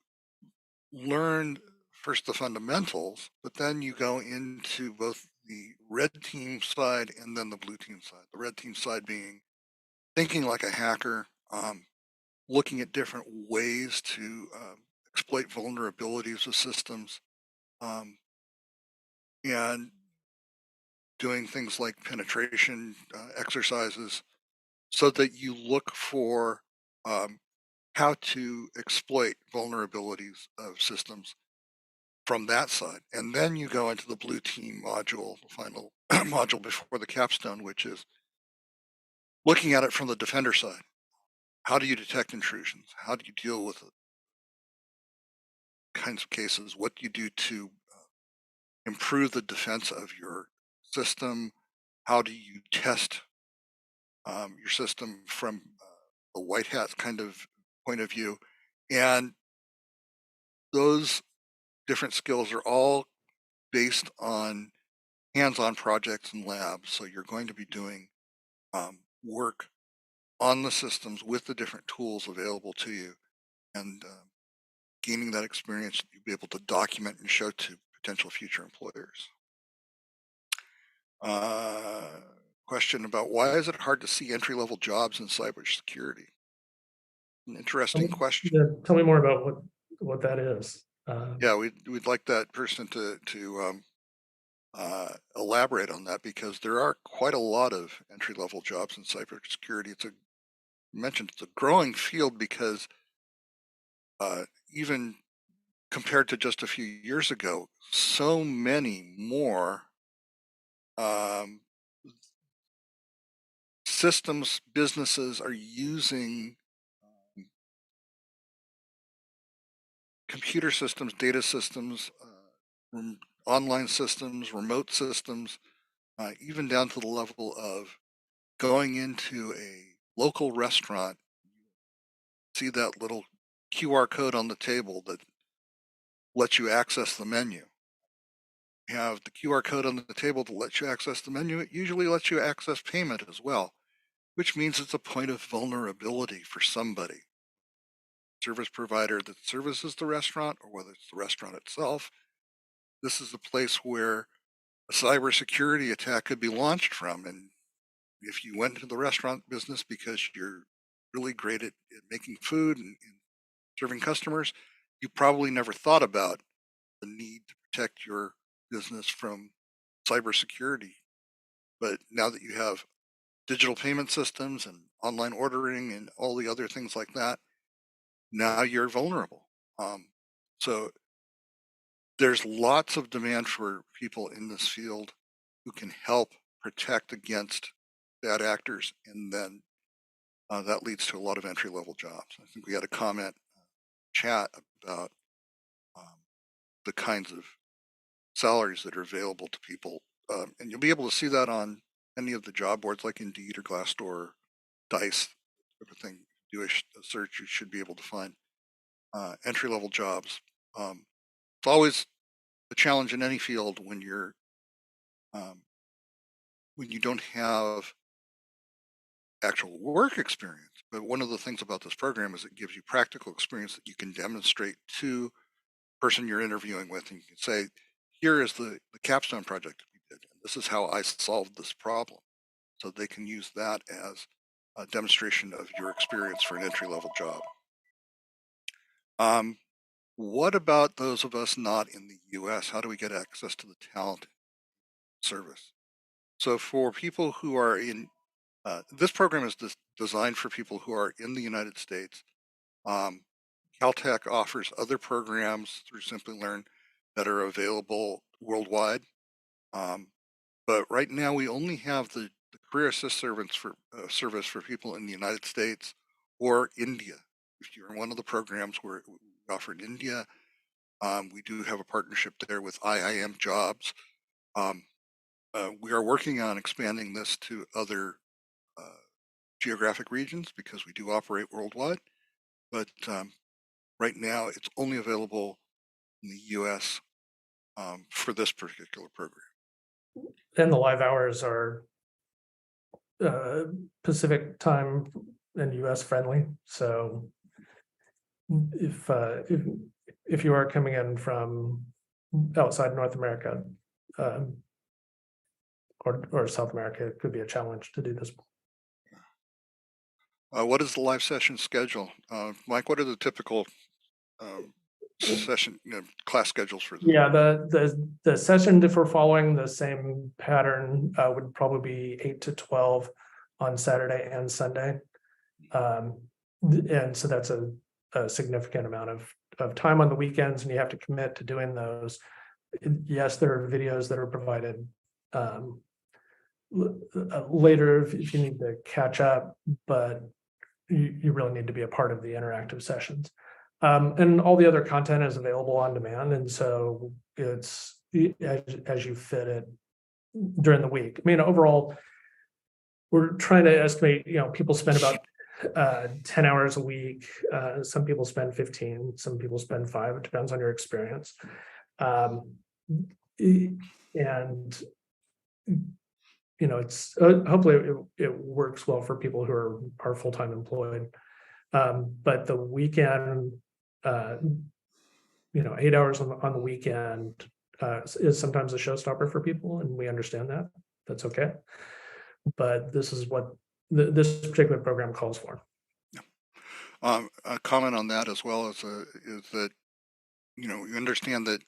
Speaker 2: learn first the fundamentals, but then you go into both the red team side and then the blue team side. The red team side being thinking like a hacker, looking at different ways to exploit vulnerabilities of systems, um, and doing things like penetration exercises, so that you look for um, how to exploit vulnerabilities of systems from that side. And then you go into the blue team module, the final module before the capstone, which is looking at it from the defender side. How do you detect intrusions? How do you deal with kinds of cases? What do you do to improve the defense of your system? How do you test your system from the white hat kind of point of view? And those different skills are all based on hands-on projects and labs. So you're going to be doing work on the systems with the different tools available to you, and gaining that experience that you'll be able to document and show to potential future employers. Uh, question about why is it hard to see entry-level jobs in cybersecurity? An interesting question.
Speaker 1: Yeah, tell me more about what that is.
Speaker 2: Yeah, we'd like that person to elaborate on that, because there are quite a lot of entry-level jobs in cybersecurity. It's a growing field, because even compared to just a few years ago, so many more um, systems businesses are using computer systems, data systems, online systems, remote systems, even down to the level of going into a local restaurant, see that little QR code on the table that lets you access the menu. You have the QR code on the table that lets you access the menu. It usually lets you access payment as well, which means it's a point of vulnerability for somebody. Service provider that services the restaurant, or whether it's the restaurant itself. This is a place where a cybersecurity attack could be launched from. And if you went into the restaurant business because you're really great at making food and serving customers, you probably never thought about the need to protect your business from cybersecurity. But now that you have digital payment systems and online ordering and all the other things like that, now you're vulnerable. So there's lots of demand for people in this field who can help protect against bad actors, and then that leads to a lot of entry-level jobs. I think we had a comment chat about um, the kinds of salaries that are available to people, and you'll be able to see that on any of the job boards like Indeed or Glassdoor, Dice, everything. Do a search, you should be able to find entry-level jobs. It's always a challenge in any field when you don't have actual work experience. But one of the things about this program is it gives you practical experience that you can demonstrate to the person you're interviewing with, and you can say, here is the Capstone project we did. And this is how I solved this problem. So they can use that as a demonstration of your experience for an entry-level job. What about those of us not in the US? How do we get access to the talent service? So for people who are in, this program is designed for people who are in the United States. Caltech offers other programs through Simplilearn that are available worldwide. But right now we only have the career assist service for people in the United States or India. If you're in one of the programs where we offer in India, we do have a partnership there with IIM Jobs. We are working on expanding this to other geographic regions because we do operate worldwide. But right now, it's only available in the U.S. For this particular program.
Speaker 1: And the live hours are Pacific time and US friendly. So if you are coming in from outside North America or South America, it could be a challenge to do this.
Speaker 2: What is the live session schedule? Mike, what are the typical session class schedules for this?
Speaker 1: Yeah, the session, if we're following the same pattern, would probably be 8 to 12 on Saturday and Sunday. And so that's a significant amount of time on the weekends, and you have to commit to doing those. Yes, there are videos that are provided later if you need to catch up, but you really need to be a part of the interactive sessions. And all the other content is available on demand, and so it's as you fit it during the week. I mean, overall, we're trying to estimate, people spend about 10 hours a week. Some people spend 15, some people spend 5. It depends on your experience. And it's hopefully it works well for people who are full-time employed. But the weekend, 8 hours on the weekend is sometimes a showstopper for people, and we understand that. That's okay. But this is what this particular program calls for.
Speaker 2: A comment on that as well is that you understand that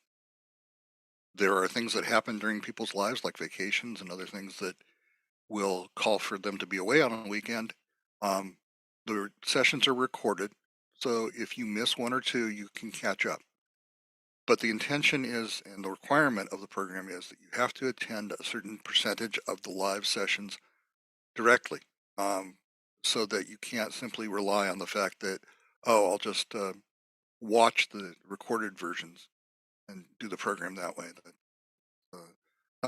Speaker 2: there are things that happen during people's lives, like vacations and other things that will call for them to be away on a weekend. The sessions are recorded, so if you miss one or two, you can catch up. But the intention is, and the requirement of the program is, that you have to attend a certain percentage of the live sessions directly, so that you can't simply rely on the fact that, oh, I'll just watch the recorded versions and do the program that way. That's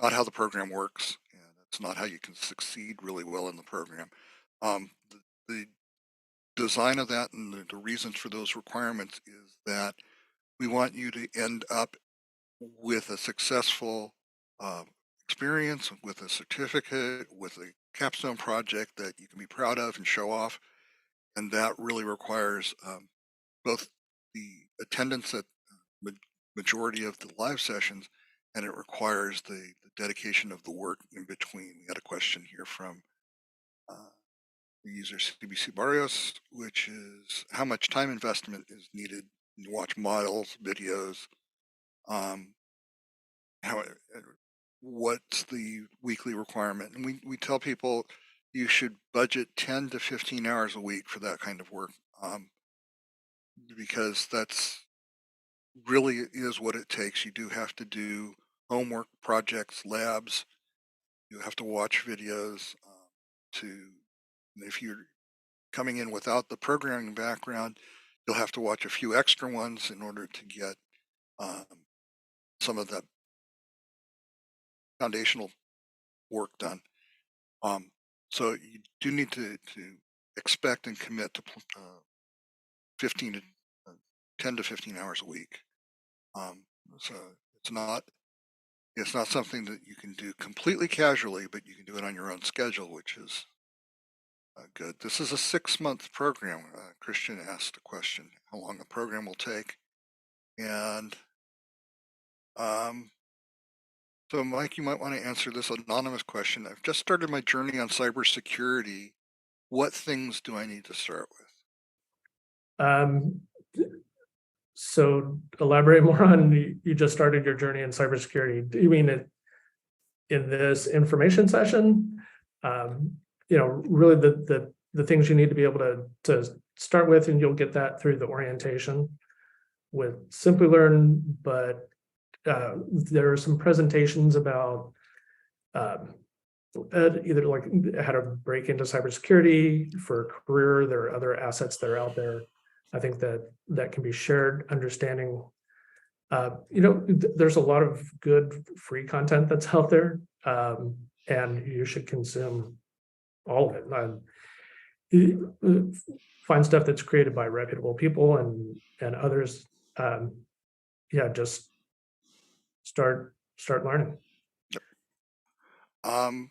Speaker 2: not how the program works, and that's not how you can succeed really well in the program. The design of that and the reasons for those requirements is that we want you to end up with a successful experience, with a certificate, with a capstone project that you can be proud of and show off. And that really requires both the attendance at majority of the live sessions, and it requires the dedication of the work in between. We had a question here from the user CBC Barrios, which is how much time investment is needed to watch models, videos, what's the weekly requirement? And we tell people you should budget 10 to 15 hours a week for that kind of work, because that's really is what it takes. You do have to do homework, projects, labs. You have to watch videos if you're coming in without the programming background, you'll have to watch a few extra ones in order to get some of the foundational work done. So you do need to expect and commit to 15 to 10 to 15 hours a week. So it's not something that you can do completely casually, but you can do it on your own schedule, which is good. This is a 6-month program. Christian asked a question, how long the program will take. And so Mike, you might want to answer this anonymous question. I've just started my journey on cybersecurity. What things do I need to start with?
Speaker 1: So elaborate more on, you just started your journey in cybersecurity. Do you mean it in this information session? Really the things you need to be able to start with, and you'll get that through the orientation with Simplilearn, but there are some presentations about either like how to break into cybersecurity for a career. There are other assets that are out there. I think that can be shared. Understanding, there's a lot of good free content that's out there, and you should consume all of it. Find stuff that's created by reputable people and others. Just start learning.
Speaker 2: And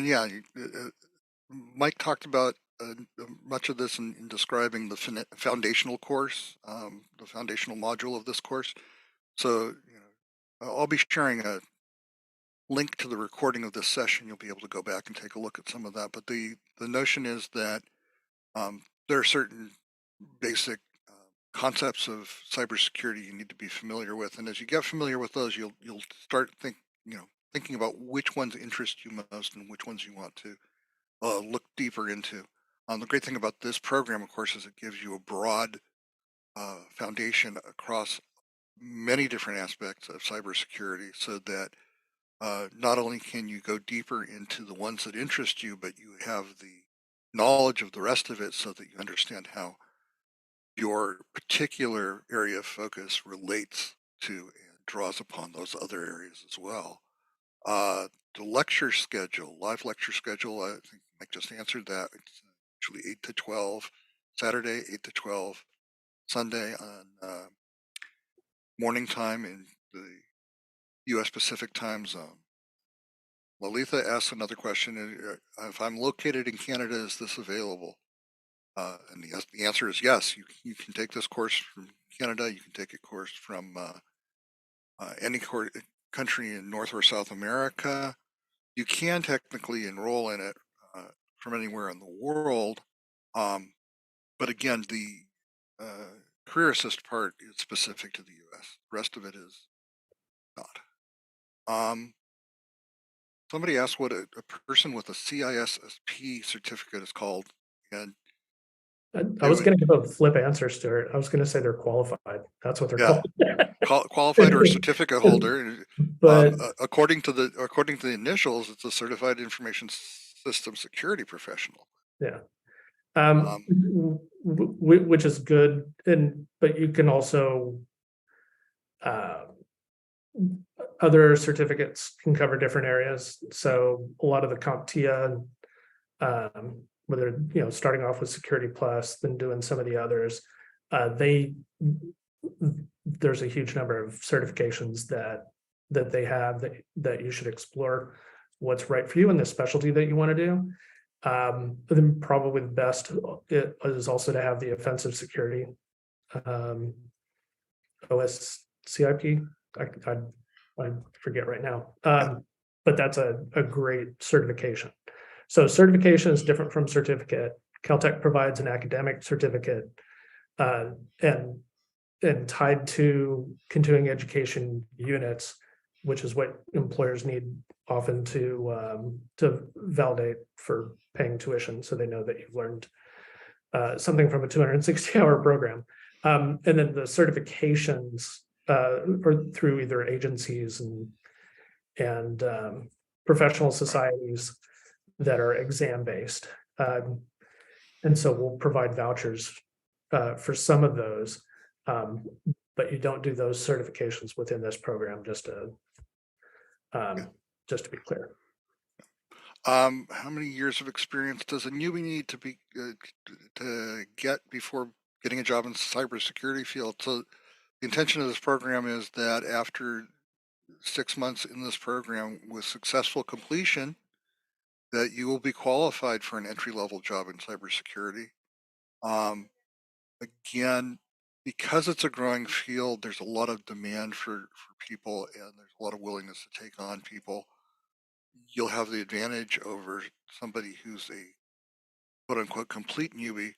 Speaker 2: yeah, Mike talked about much of this in describing the foundational course, the foundational module of this course. So, I'll be sharing a link to the recording of this session. You'll be able to go back and take a look at some of that. But the notion is that there are certain basic concepts of cybersecurity you need to be familiar with, and as you get familiar with those, you'll start thinking about which ones interest you most and which ones you want to look deeper into. The great thing about this program, of course, is it gives you a broad foundation across many different aspects of cybersecurity, so that not only can you go deeper into the ones that interest you, but you have the knowledge of the rest of it so that you understand how your particular area of focus relates to and draws upon those other areas as well. The lecture schedule, live lecture schedule, I think Mike just answered that. It's actually 8 to 12, Saturday, 8 to 12, Sunday on morning time in the U.S. Pacific time zone. Lalitha asks another question. If I'm located in Canada, is this available? And the answer is yes. You can take this course from Canada. You can take a course from any country in North or South America. You can technically enroll in it from anywhere in the world. But again, the career assist part is specific to the U.S. The rest of it is not. Somebody asked what a person with a CISSP certificate is called. And
Speaker 1: I was going to give a flip answer, Stuart. I was going to say they're qualified. That's what they're called.
Speaker 2: Qualified or certificate holder.
Speaker 1: But
Speaker 2: according to the initials, it's a certified information system security professional.
Speaker 1: Yeah. Which is good, but you can also other certificates can cover different areas. So a lot of the CompTIA, whether starting off with Security Plus, then doing some of the others, there's a huge number of certifications that they have that you should explore what's right for you in the specialty that you want to do. Then probably the best is also to have the offensive security OSCIP. I forget right now, but that's a great certification. So certification is different from certificate. Caltech provides an academic certificate, and tied to continuing education units, which is what employers need often to validate for paying tuition, so they know that you've learned something from a 260-hour program. And then the certifications are through either agencies and professional societies that are exam-based. And so we'll provide vouchers for some of those, but you don't do those certifications within this program, just to be clear.
Speaker 2: How many years of experience does a newbie need to be to get before getting a job in the cybersecurity field? So the intention of this program is that after 6 months in this program with successful completion, that you will be qualified for an entry-level job in cybersecurity. Again, because it's a growing field, there's a lot of demand for people, and there's a lot of willingness to take on people. You'll have the advantage over somebody who's a quote unquote complete newbie,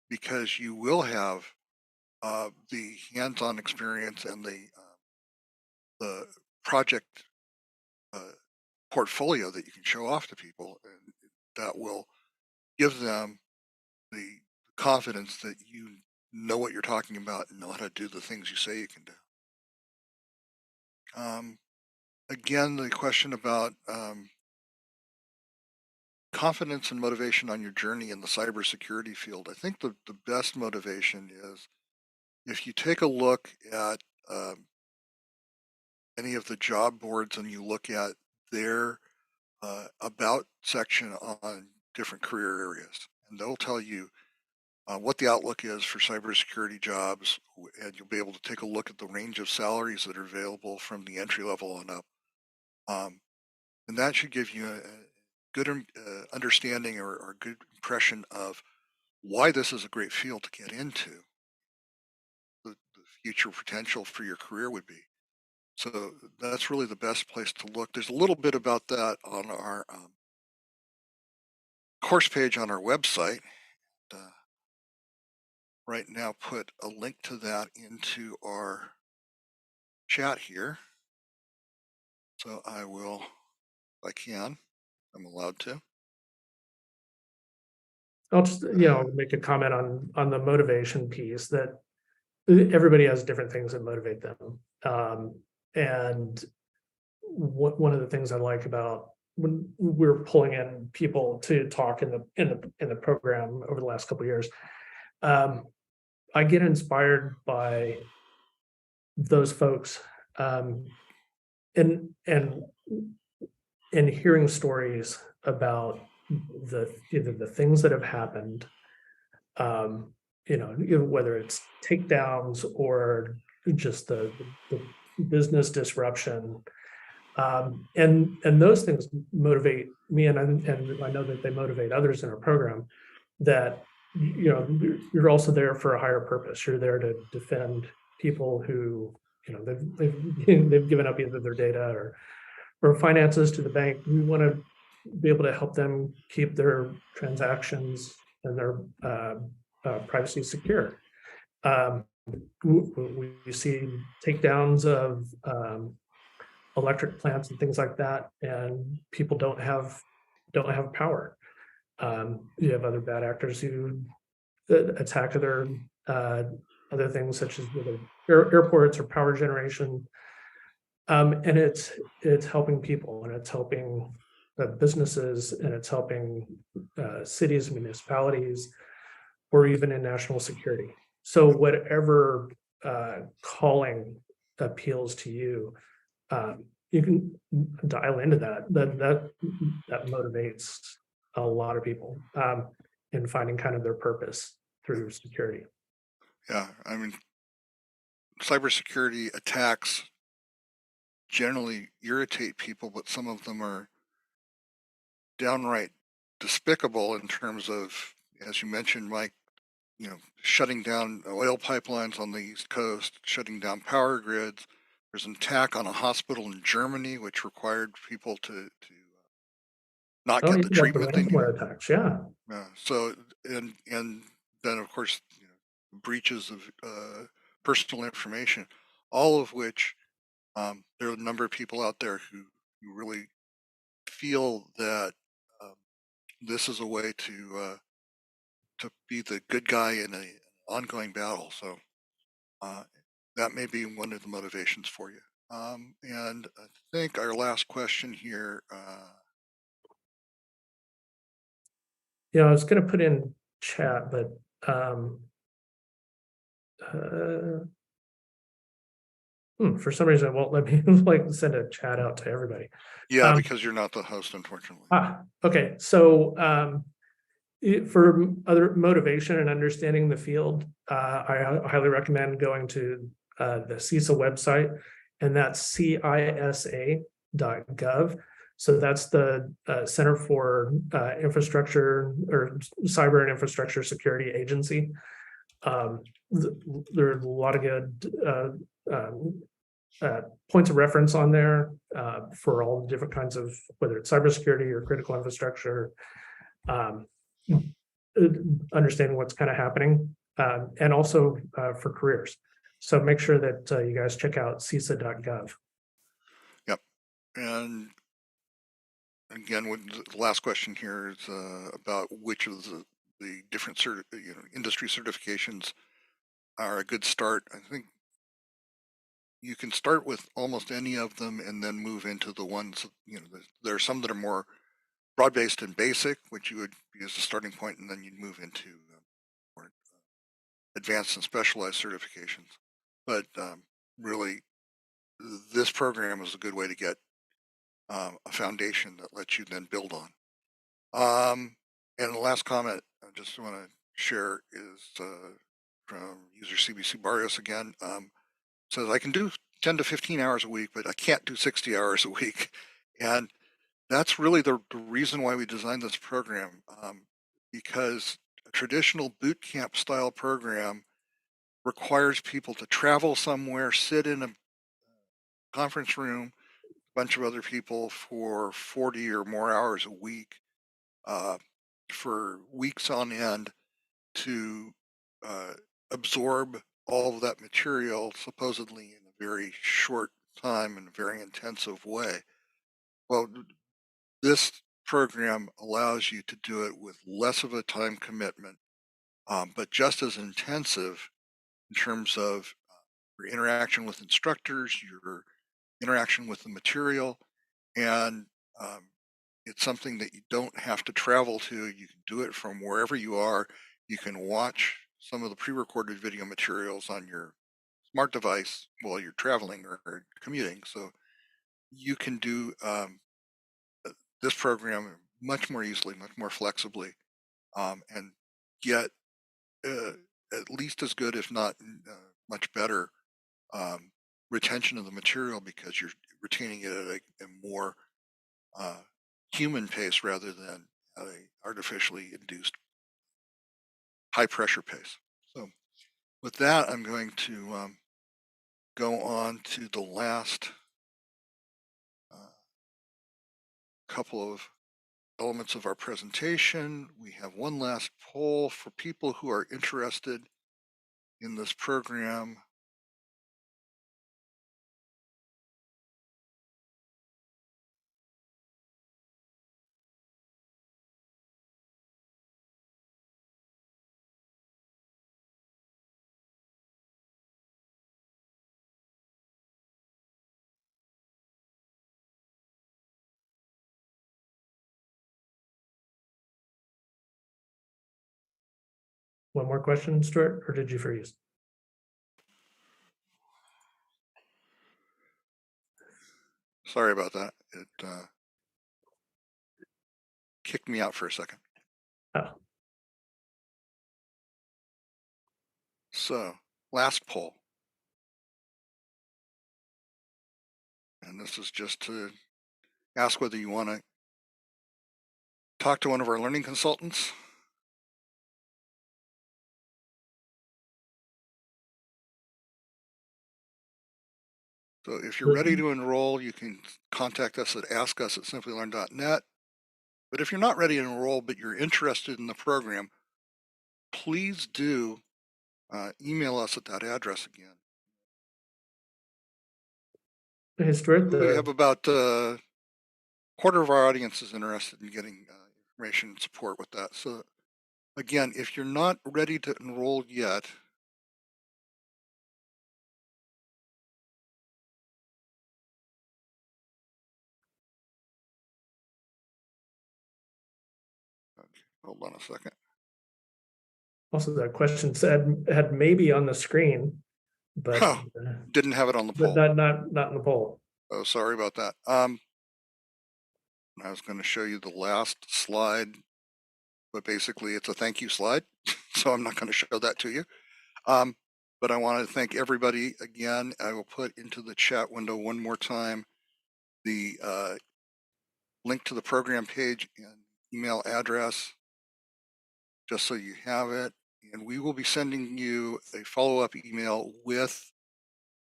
Speaker 2: because you will have the hands-on experience and the project portfolio that you can show off to people, and that will give them the confidence that you know what you're talking about and know how to do the things you say you can do. Again, the question about confidence and motivation on your journey in the cybersecurity field. I think the best motivation is if you take a look at any of the job boards and you look at their about section on different career areas, and they'll tell you what the outlook is for cybersecurity jobs, and you'll be able to take a look at the range of salaries that are available from the entry level on up. And that should give you a good understanding or a good impression of why this is a great field to get into, the future potential for your career would be. So that's really the best place to look. There's a little bit about that on our course page on our website. Right now, put a link to that into our chat here. So I will, if I can, I'm allowed to.
Speaker 1: I'll just, make a comment on the motivation piece, that everybody has different things that motivate them. And one of the things I like about when we're pulling in people to talk in the program over the last couple of years, I get inspired by those folks, and hearing stories about either the things that have happened, whether it's takedowns or just the business disruption. And those things motivate me, and I know that they motivate others in our program, that you're also there for a higher purpose. You're there to defend people who they've given up either their data or finances to the bank. We want to be able to help them keep their transactions and their privacy secure. We see takedowns of electric plants and things like that, and people don't have power. You have other bad actors who attack other things, such as whether airports or power generation. And it's helping people, and it's helping businesses, and it's helping cities, municipalities, or even in national security. So whatever calling appeals to you, you can dial into that. That motivates a lot of people in finding kind of their purpose through security.
Speaker 2: Yeah, I mean, cybersecurity attacks generally irritate people, but some of them are downright despicable in terms of, as you mentioned, Mike, shutting down oil pipelines on the East Coast, shutting down power grids. There's an attack on a hospital in Germany, which required people to not
Speaker 1: Oh,
Speaker 2: get
Speaker 1: you
Speaker 2: the
Speaker 1: got the
Speaker 2: treatment they need.
Speaker 1: ransomware attacks, yeah.
Speaker 2: So, and then of course, breaches of personal information, all of which there are a number of people out there who really feel that this is a way to be the good guy in an ongoing battle. So that may be one of the motivations for you. And I think our last question here.
Speaker 1: I was going to put in chat, but For some reason, it won't let me like send a chat out to everybody.
Speaker 2: Yeah, because you're not the host, unfortunately.
Speaker 1: Okay. So for other motivation and understanding the field, I highly recommend going to the CISA website, and that's CISA.gov. So that's the Center for Infrastructure or Cyber and Infrastructure Security Agency. There are a lot of good points of reference on there for all the different kinds of, whether it's cybersecurity or critical infrastructure, understanding what's kind of happening, and also for careers. So make sure that you guys check out CISA.gov.
Speaker 2: Yep. And again, the last question here is about which of the different industry certifications are a good start. I think you can start with almost any of them and then move into the ones, there are some that are more broad-based and basic, which you would use as a starting point, and then you'd move into more advanced and specialized certifications. But really, this program is a good way to get a foundation that lets you then build on. And the last comment I just want to share is from user CBC Barrios again. Says, I can do 10 to 15 hours a week, but I can't do 60 hours a week. And that's really the reason why we designed this program, because a traditional boot camp style program requires people to travel somewhere, sit in a conference room, a bunch of other people for 40 or more hours a week, for weeks on end to absorb all of that material, supposedly in a very short time and a very intensive way. Well, this program allows you to do it with less of a time commitment, but just as intensive in terms of your interaction with instructors, your interaction with the material, and it's something that you don't have to travel to. You can do it from wherever you are. You can watch some of the pre-recorded video materials on your smart device while you're traveling or commuting. So you can do this program much more easily, much more flexibly, and get at least as good, if not much better, retention of the material, because you're retaining it at a more human pace rather than at a artificially induced high pressure pace. So with that, I'm going to go on to the last couple of elements of our presentation. We have one last poll for people who are interested in this program.
Speaker 1: One more question, Stuart, or did you freeze?
Speaker 2: Sorry about that. It kicked me out for a second.
Speaker 1: Oh.
Speaker 2: So last poll. And this is just to ask whether you want to talk to one of our learning consultants. So if you're ready to enroll, you can contact us at askus@simplylearn.net. But if you're not ready to enroll, but you're interested in the program, please do email us at that address again.
Speaker 1: Hey, Stuart,
Speaker 2: We have about a quarter of our audience is interested in getting information and support with that. So again, if you're not ready to enroll yet, okay, hold on a second.
Speaker 1: also that question had maybe on the screen. but
Speaker 2: Oh, didn't have it on the
Speaker 1: but
Speaker 2: poll.
Speaker 1: not in the poll.
Speaker 2: Oh, sorry about that. I was going to show you the last slide, but basically it's a thank you slide, so I'm not going to show that to you. But I want to thank everybody again. I will put into the chat window one more time the link to the program page and email address, just so you have it. And we will be sending you a follow-up email with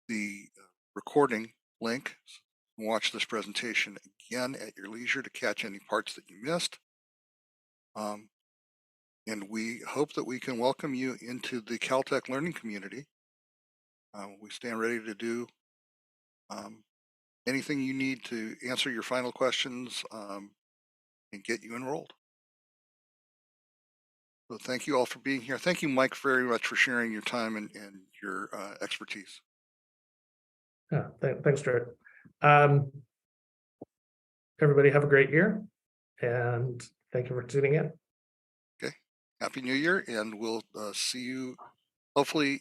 Speaker 2: the recording link. Watch this presentation again at your leisure to catch any parts that you missed. And we hope that we can welcome you into the Caltech learning community. We stand ready to do anything you need to answer your final questions and get you enrolled. So thank you all for being here. Thank you, Mike, very much for sharing your time and your expertise.
Speaker 1: Yeah, thanks, Stuart. Everybody have a great year, and thank you for tuning in.
Speaker 2: Okay, Happy New Year, and we'll see you hopefully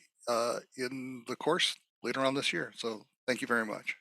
Speaker 2: in the course later on this year. So thank you very much.